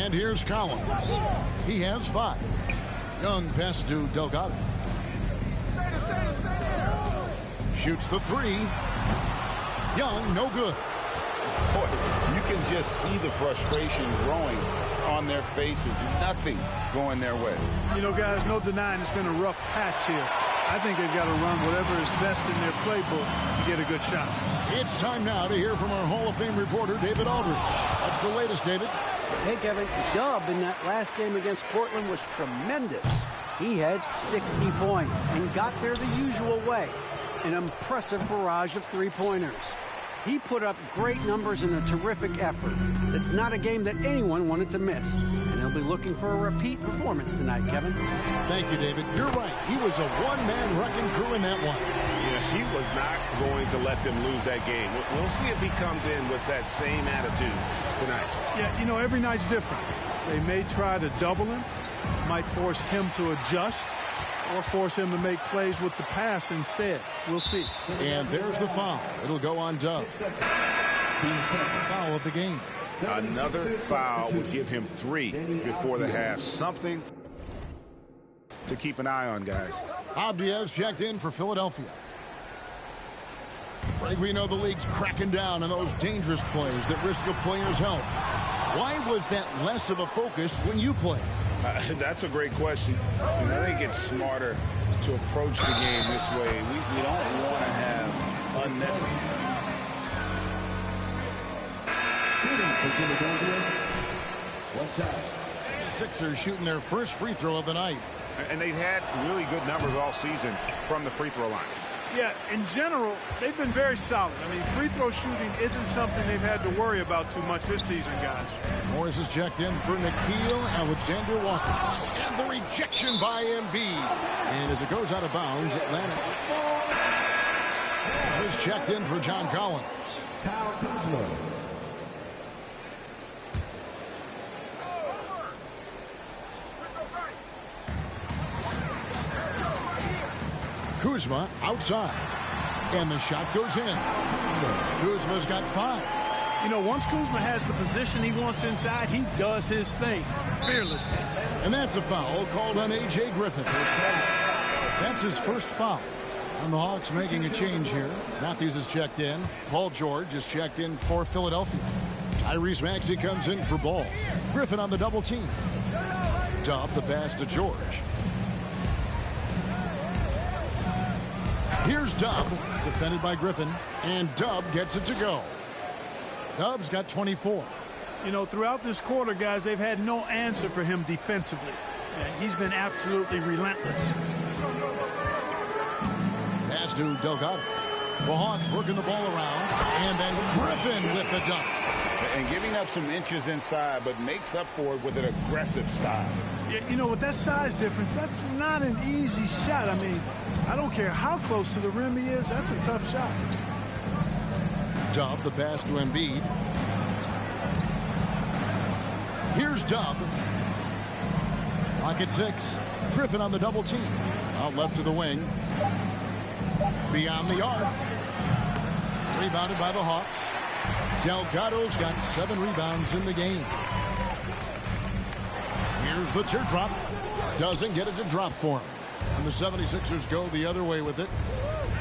And here's Collins. He has 5. Young pass to Delgado. Shoots the 3. Young, no good. Boy, you can just see the frustration growing on their faces. Nothing going their way. You know, guys, no denying it's been a rough patch here. I think they've got to run whatever is best in their playbook to get a good shot. It's time now to hear from our Hall of Fame reporter, David Aldridge. What's the latest, David? Hey, Kevin, Dub in that last game against Portland was tremendous. He had 60 points and got there the usual way. An impressive barrage of three-pointers. He put up great numbers in a terrific effort. It's not a game that anyone wanted to miss. And he'll be looking for a repeat performance tonight, Kevin. Thank you, David. You're right. He was a one-man wrecking crew in that one. Yeah, he was not going to let them lose that game. We'll see if he comes in with that same attitude tonight. Yeah, you know, every night's different. They may try to double him, might force him to adjust, or force him to make plays with the pass instead. We'll see. And there's the foul. It'll go on Dub. Foul of the game. Another foul would give him 3 before the half. Something to keep an eye on, guys. Abdiaz checked in for Philadelphia. Greg, we know the league's cracking down on those dangerous plays that risk a player's health. Why was that less of a focus when you played? That's a great question. And I think it's smarter to approach the game this way. We don't want to have unnecessary. Sixers shooting their first free throw of the night. And they've had really good numbers all season from the free throw line. Yeah, in general, they've been very solid. I mean, free throw shooting isn't something they've had to worry about too much this season, guys. Morris is checked in for Nickeil Alexander-Walker. And the rejection by Embiid. And as it goes out of bounds, Atlanta is checked in for John Collins. Kuzma outside. And the shot goes in. Kuzma's got 5. You know, once Kuzma has the position he wants inside, he does his thing fearlessly. And that's a foul called on A.J. Griffin. That's his first foul. And the Hawks making a change here. Matthews is checked in. Paul George is checked in for Philadelphia. Tyrese Maxey comes in for Ball. Griffin on the double team. Dub the pass to George. Here's Dub, defended by Griffin, and Dub gets it to go. Dub's got 24. You know, throughout this quarter, guys, they've had no answer for him defensively. And he's been absolutely relentless. Pass to Delgado. The Hawks working the ball around, and then Griffin with the dunk. And giving up some inches inside, but makes up for it with an aggressive style. Yeah, you know, with that size difference, that's not an easy shot. I mean, I don't care how close to the rim he is, that's a tough shot. Dub, the pass to Embiid. Here's Dub. Lock at 6. Griffin on the double team. Out left to the wing. Beyond the arc. Rebounded by the Hawks. Delgado's got 7 rebounds in the game. Here's the teardrop. Doesn't get it to drop for him. And the 76ers go the other way with it.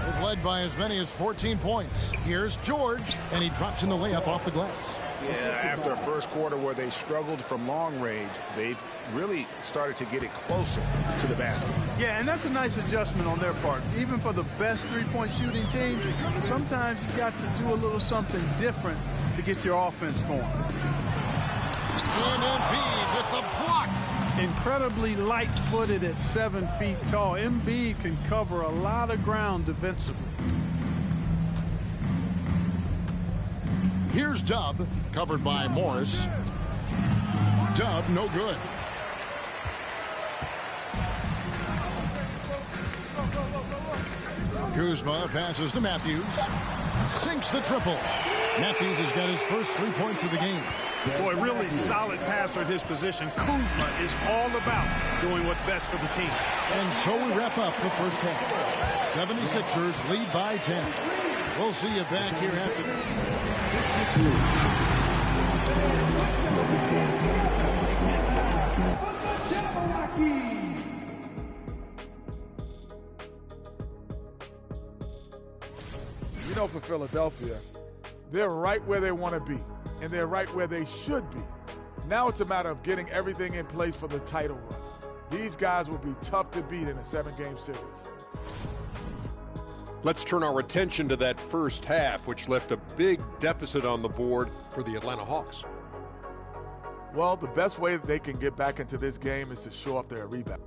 They've led by as many as 14 points. Here's George, and he drops in the layup off the glass. Yeah, after a first quarter where they struggled from long range, they've really started to get it closer to the basket. Yeah, and that's a nice adjustment on their part. Even for the best three-point shooting team, sometimes you got to do a little something different to get your offense going. And Embiid with the block. Incredibly light-footed at 7 feet tall. Embiid can cover a lot of ground defensively. Here's Dub, covered by Morris. Dub, no good. Kuzma passes to Matthews. Sinks the triple. Matthews has got his first 3 points of the game. Boy, really solid passer at his position. Kuzma is all about doing what's best for the team. And so we wrap up the first half. 76ers lead by 10. We'll see you back here after. You know, for Philadelphia, they're right where they want to be, and they're right where they should be. Now it's a matter of getting everything in place for the title run. These guys will be tough to beat in a 7-game series. Let's turn our attention to that first half, which left a big deficit on the board for the Atlanta Hawks. Well, the best way that they can get back into this game is to show off their rebound.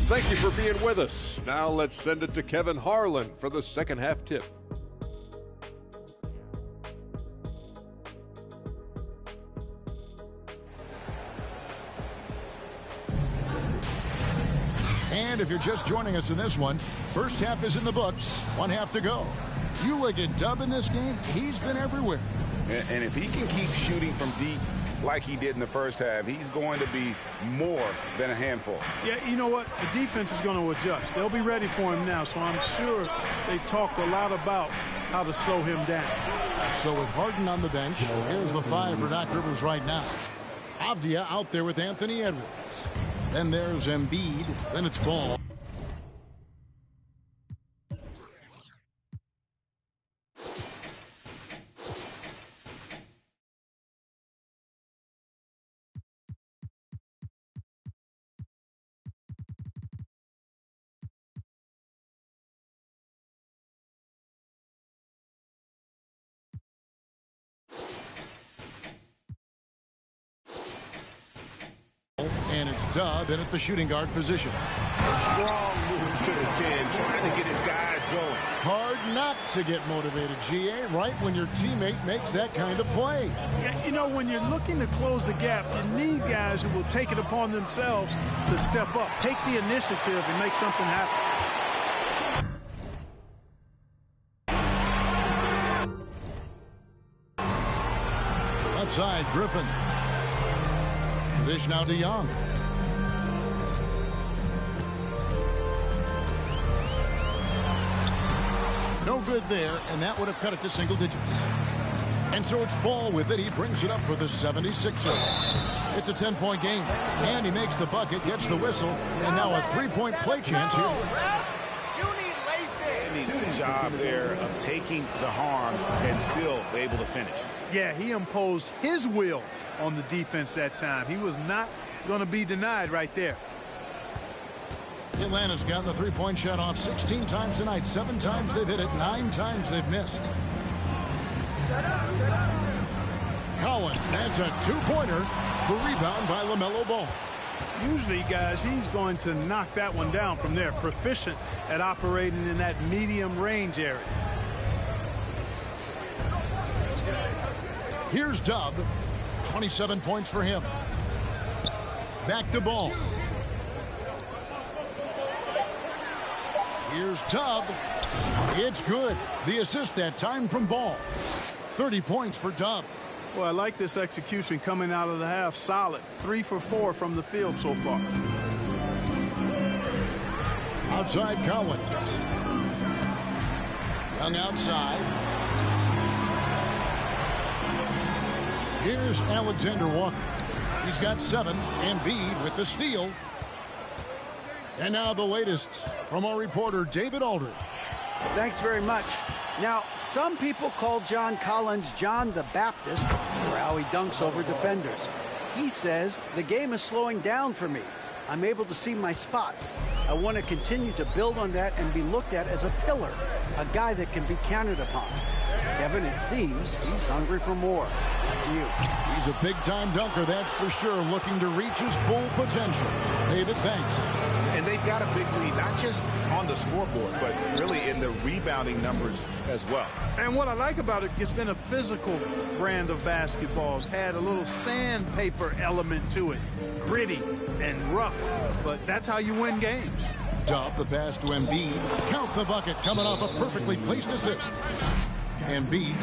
Thank you for being with us. Now let's send it to Kevin Harlan for the second half tip. And if you're just joining us in this one, first half is in the books, 1 half to go. You look at Dub in this game, he's been everywhere. And if he can keep shooting from deep like he did in the first half, he's going to be more than a handful. Yeah, you know what? The defense is going to adjust. They'll be ready for him now, so I'm sure they talked a lot about how to slow him down. So with Harden on the bench, here's the 5 for Doc Rivers right now. Avdia out there with Anthony Edwards. Then there's Embiid. Then it's Ball. And it's Dub in at the shooting guard position. Strong move to the 10, trying to get his guys going. Hard not to get motivated, GA, right when your teammate makes that kind of play. Yeah, you know, when you're looking to close the gap, you need guys who will take it upon themselves to step up, take the initiative, and make something happen. Outside, Griffin. The dish now to Young. No good there, and that would have cut it to single digits. And so it's Ball with it. He brings it up for the 76ers. It's a 10-point game. And he makes the bucket, gets the whistle, and now a 3-point play chance here. Any job there of taking the harm and still able to finish. Yeah, he imposed his will on the defense that time. He was not going to be denied right there. Atlanta's gotten the 3-point shot off 16 times tonight. 7 times they've hit it, 9 times they've missed. Collins, that's a 2-pointer. The rebound by LaMelo Ball. Usually, guys, he's going to knock that one down from there. Proficient at operating in that medium range area. Here's Dub. 27 points for him. Back to Ball. Here's Dub. It's good. The assist that time from Ball. 30 points for Dub. Well, I like this execution coming out of the half. Solid. 3 for 4 from the field so far. Outside Collins. Young outside. Here's Alexander Walker. He's got 7. Embiid with the steal. And now the latest from our reporter, David Aldridge. Thanks very much. Now, some people call John Collins John the Baptist for how he dunks over defenders. He says, the game is slowing down for me. I'm able to see my spots. I want to continue to build on that and be looked at as a pillar, a guy that can be counted upon. Kevin, it seems he's hungry for more. Back to you. He's a big-time dunker, that's for sure, looking to reach his full potential. David, thanks. And they've got a big lead, not just on the scoreboard, but really in the rebounding numbers as well. And what I like about it, it's been a physical brand of basketball. It's had a little sandpaper element to it. Gritty and rough, but that's how you win games. Dub the pass to Embiid. Count the bucket, coming off a perfectly placed assist. Embiid.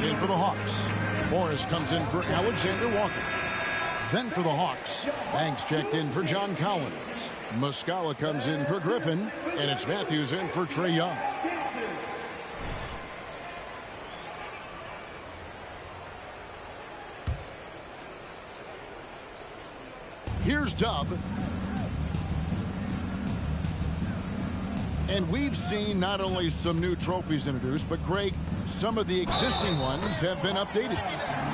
In for the Hawks. Morris comes in for Alexander Walker. Then for the Hawks, Banks checked in for John Collins. Muscala comes in for Griffin, and it's Matthews in for Trae Young. Here's Dub. And we've seen not only some new trophies introduced, but Greg, some of the existing ones have been updated.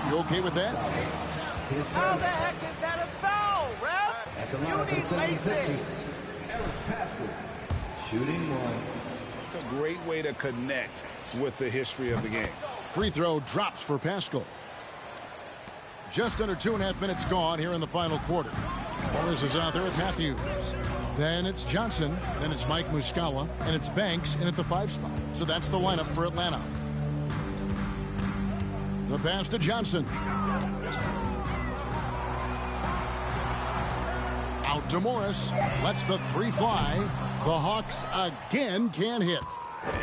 You okay with that? How the heck is that a foul, ref? You need lacing. Shooting one. It's a great way to connect with the history of the game. Free throw drops for Pascal. Just under 2.5 minutes gone here in the final quarter. Morris is out there with Matthews. Then it's Johnson. Then it's Mike Muscala. And it's Banks in at the 5 spot. So that's the lineup for Atlanta. The pass to Johnson. Out to Morris. Lets the 3 fly. The Hawks again can't hit.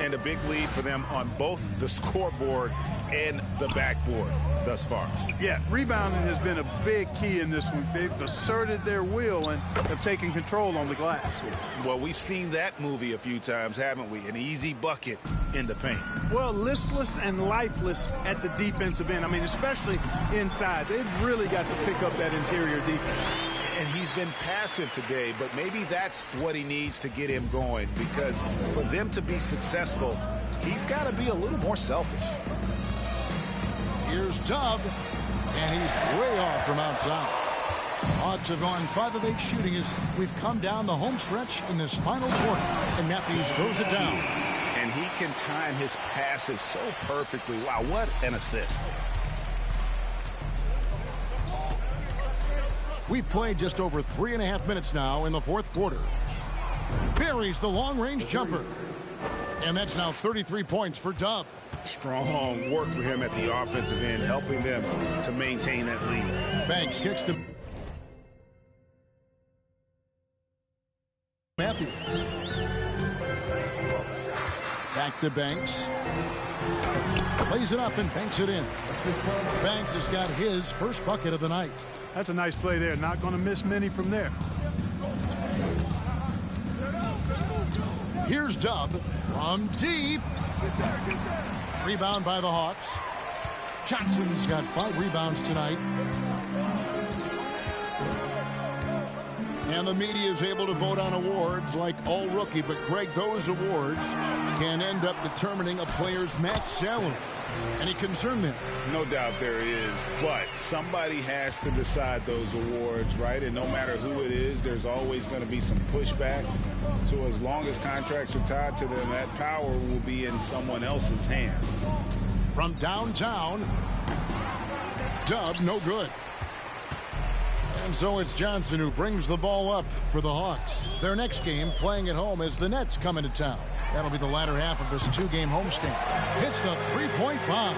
And a big lead for them on both the scoreboard and the backboard thus far. Yeah, rebounding has been a big key in this one. They've asserted their will and have taken control on the glass. Well, we've seen that movie a few times, haven't we? An easy bucket in the paint. Well, listless and lifeless at the defensive end. I mean, especially inside. They've really got to pick up that interior defense. And he's been passive today, but maybe that's what he needs to get him going, because for them to be successful, he's got to be a little more selfish. Here's Dub, and he's way off from outside. Hawks have gone 5 of 8 shooting as we've come down the home stretch in this final quarter, and Matthews throws it down. And he can time his passes so perfectly. Wow, what an assist. We've played just over 3.5 minutes now in the fourth quarter. Buries the long-range jumper. And that's now 33 points for Dub. Strong work for him at the offensive end, helping them to maintain that lead. Banks kicks to Matthews. Back to Banks. Lays it up and banks it in. Banks has got his first bucket of the night. That's a nice play there. Not going to miss many from there. Here's Dub from deep. Rebound by the Hawks. Johnson's got 5 rebounds tonight. And the media is able to vote on awards like All Rookie, but Greg, those awards can end up determining a player's max salary. Any concern there? No doubt there is, but somebody has to decide those awards, right? And no matter who it is, there's always going to be some pushback. So as long as contracts are tied to them, that power will be in someone else's hand. From downtown, Dub, no good. And so it's Johnson who brings the ball up for the Hawks. Their next game, playing at home, as the Nets come into town. That'll be the latter half of this 2-game homestand. Hits the 3-point bomb.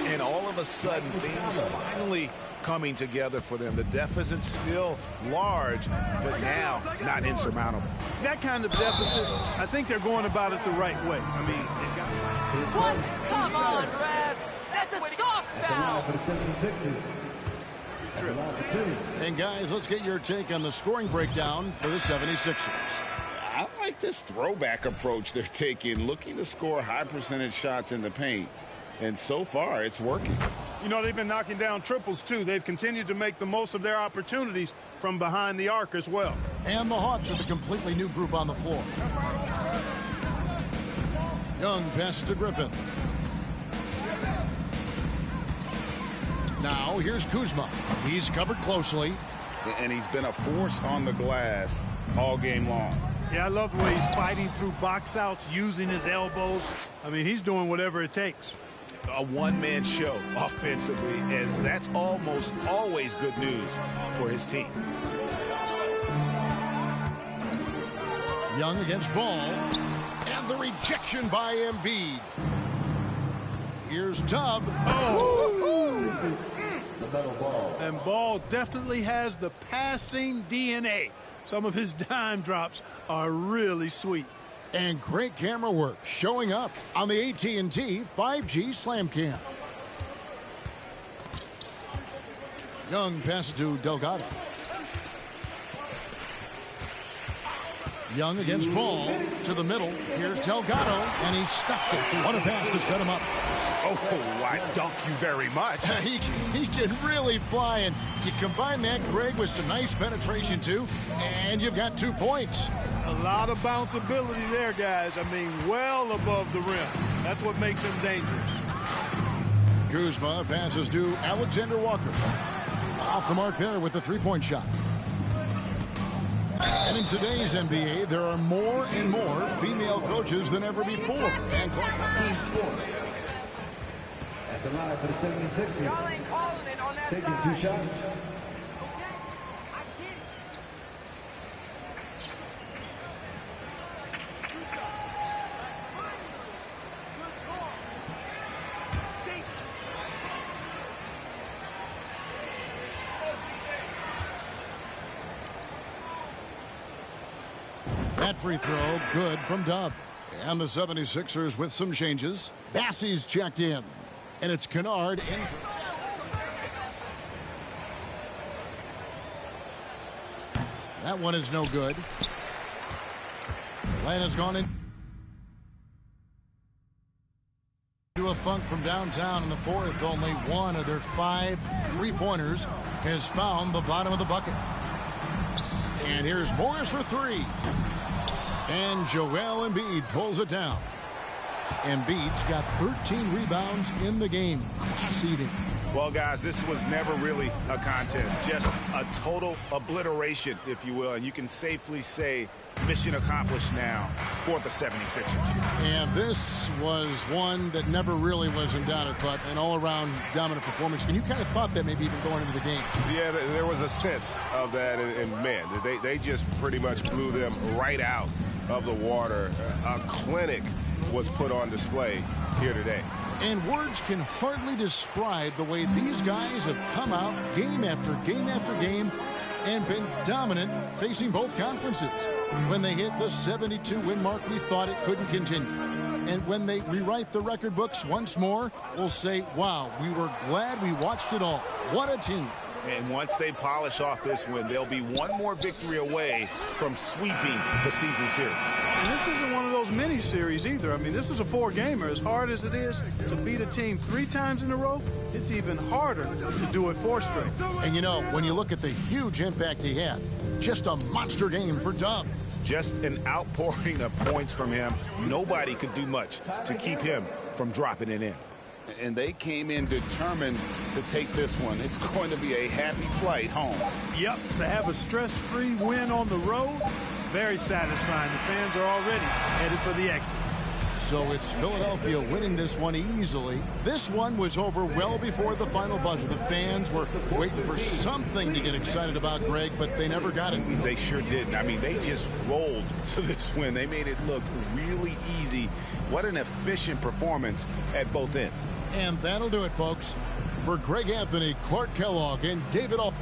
And all of a sudden, things finally coming together for them. The deficit's still large, but now not insurmountable. That kind of deficit, I think they're going about it the right way. I mean, What? Come on, Rev. That's a soft foul. And guys, let's get your take on the scoring breakdown for the 76ers. I like this throwback approach they're taking, looking to score high percentage shots in the paint. And so far, it's working. you know, they've been knocking down triples, too. They've continued to make the most of their opportunities from behind the arc as well. And the Hawks with a completely new group on the floor. Young passes to Griffin. Now here's Kuzma. He's covered closely. And he's been a force on the glass all game long. Yeah, I love the way he's fighting through box outs, using his elbows. I mean, he's doing whatever it takes. A one-man show offensively, and that's almost always good news for his team. Young against Ball. And the rejection by Embiid. Here's Tubb. Oh! And Ball definitely has the passing DNA. Some of his dime drops are really sweet. And great camera work showing up on the AT&T 5G Slam Cam. Young passes to Delgado. Young against Ball to the middle. Here's Delgado, and he stuffs it. What a pass to set him up. Oh, I dunk you very much. he can really fly, and you combine that, Greg, with some nice penetration, too, and you've got 2 points. A lot of bounceability there, guys. I mean, well above the rim. That's what makes him dangerous. Kuzma passes to Alexander Walker. Off the mark there with the three-point shot. And in today's NBA, there are more and more female coaches than ever before. And Team sport. At the line for the 76ers. Taking 2 shots. that free throw good from Dub. And the 76ers with some changes. Bassey's checked in. And it's Kennard in. That one is no good. Atlanta's gone into a funk from downtown in the fourth. Only one of their 5 three-pointers has found the bottom of the bucket. And here's Morris for 3. And Joel Embiid pulls it down. Embiid's got 13 rebounds in the game. Class eating. Well, guys, this was never really a contest. Just a total obliteration, if you will. And you can safely say mission accomplished now for the 76ers. And this was one that never really was in doubt, I thought. An all-around dominant performance. And you kind of thought that maybe even going into the game. Yeah, there was a sense of that. And man, they just pretty much blew them right out of the water. A clinic was put on display here today. And words can hardly describe the way these guys have come out game after game after game and been dominant facing both conferences. When they hit the 72-win mark, we thought it couldn't continue. And when they rewrite the record books once more, we'll say, wow, we were glad we watched it all. What a team. And once they polish off this win, they'll be one more victory away from sweeping the season series. And this isn't one of those mini series either. I mean, this is a 4-gamer. As hard as it is to beat a team 3 times in a row, it's even harder to do it 4 straight. And you know, when you look at the huge impact he had, just a monster game for Dub. Just an outpouring of points from him. Nobody could do much to keep him from dropping it in. And they came in determined to take this one. It's going to be a happy flight home. Yep, to have a stress-free win on the road, very satisfying. The fans are already headed for the exits. So it's Philadelphia winning this one easily. This one was over well before the final buzzer. The fans were waiting for something to get excited about, Greg, but they never got it. They sure didn't. I mean, they just rolled to this win. They made it look really easy. What an efficient performance at both ends. And that'll do it, folks. For Greg Anthony, Clark Kellogg, and David Al.